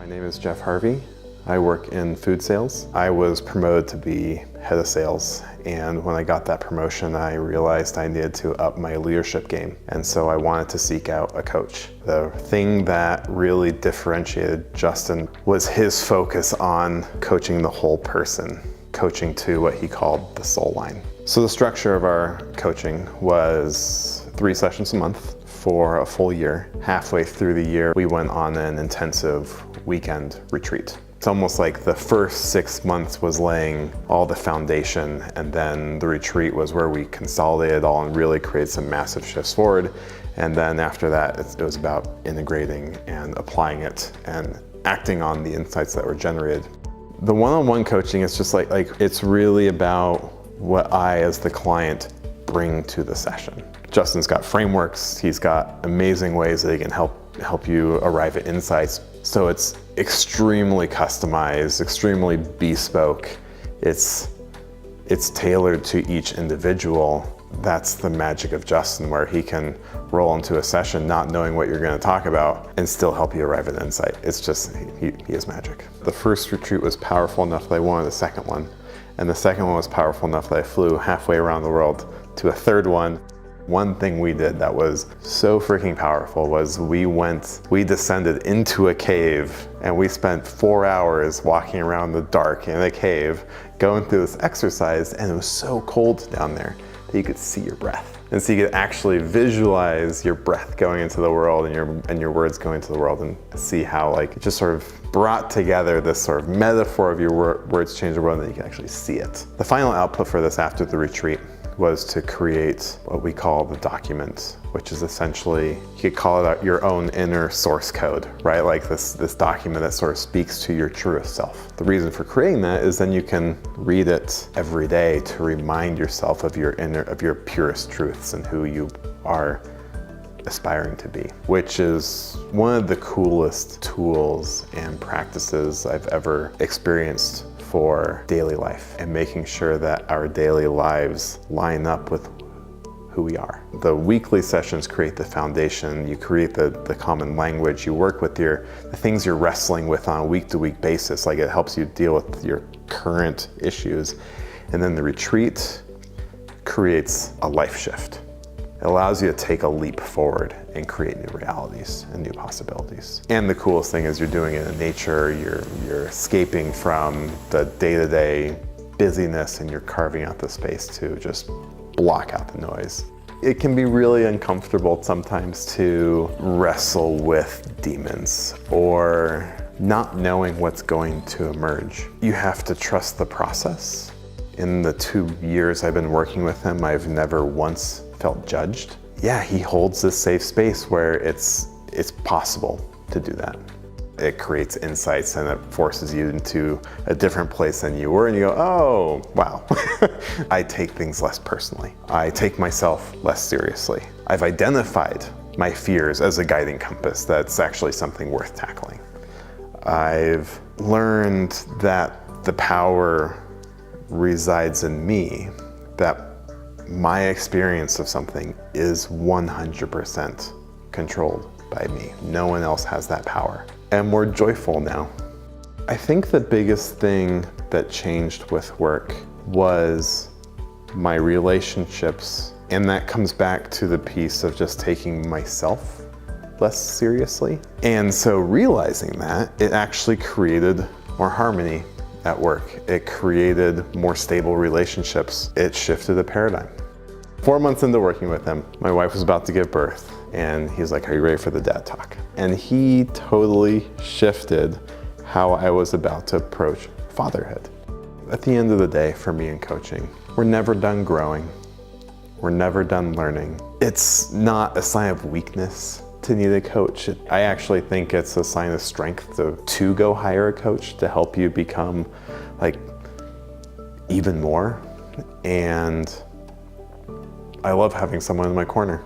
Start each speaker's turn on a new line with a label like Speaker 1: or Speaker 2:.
Speaker 1: My name is Jeff Harvey. I work in food sales. I was promoted to be head of sales, and when I got that promotion, I realized I needed to up my leadership game, and so I wanted to seek out a coach. The thing that really differentiated Justin was his focus on coaching the whole person, coaching to what he called the soul line. So the structure of our coaching was 3 sessions a month for a full year. Halfway through the year, we went on an intensive weekend retreat. It's almost like the first 6 months was laying all the foundation, and then the retreat was where we consolidated it all and really created some massive shifts forward. And then after that, it was about integrating and applying it and acting on the insights that were generated. The one-on-one coaching is just like it's really about what I, as the client, bring to the session. Justin's got frameworks, he's got amazing ways that he can help you arrive at insights. So it's extremely customized, extremely bespoke. It's tailored to each individual. That's the magic of Justin, where he can roll into a session not knowing what you're going to talk about and still help you arrive at insight. It's just, he is magic. The first retreat was powerful enough that I wanted a second one. And the second one was powerful enough that I flew halfway around the world to a third one. One thing we did that was so freaking powerful was we descended into a cave, and we spent 4 hours walking around the dark in a cave, going through this exercise, and it was so cold down there that you could see your breath. And so you could actually visualize your breath going into the world and your words going into the world, and see how it just sort of brought together this sort of metaphor of your words change the world, and then you can actually see it. The final output for this after the retreat was to create what we call the document, which is essentially, you could call it your own inner source code, right? Like this document that sort of speaks to your truest self. The reason for creating that is then you can read it every day to remind yourself of your purest truths and who you are aspiring to be, which is one of the coolest tools and practices I've ever experienced for daily life, and making sure that our daily lives line up with who we are. The weekly sessions create the foundation, you create the common language, you work with the things you're wrestling with on a week-to-week basis, it helps you deal with your current issues. And then the retreat creates a life shift. It allows you to take a leap forward and create new realities and new possibilities. And the coolest thing is you're doing it in nature, you're escaping from the day-to-day busyness, and you're carving out the space to just block out the noise. It can be really uncomfortable sometimes to wrestle with demons or not knowing what's going to emerge. You have to trust the process. In the 2 years I've been working with him, I've never once felt judged. Yeah, he holds this safe space where it's possible to do that. It creates insights, and it forces you into a different place than you were, and you go, oh, wow. I take things less personally. I take myself less seriously. I've identified my fears as a guiding compass. That's actually something worth tackling. I've learned that the power resides in me, that my experience of something is 100% controlled by me. No one else has that power. And we're joyful now. I think the biggest thing that changed with work was my relationships, and that comes back to the piece of just taking myself less seriously. And so realizing that, it actually created more harmony at work. It created more stable relationships. It shifted a paradigm. 4 months into working with him, my wife was about to give birth, and he's like, are you ready for the dad talk? And he totally shifted how I was about to approach fatherhood. At the end of the day, for me in coaching, we're never done growing. We're never done learning. It's not a sign of weakness to need a coach. I actually think it's a sign of strength to go hire a coach to help you become even more. And I love having someone in my corner.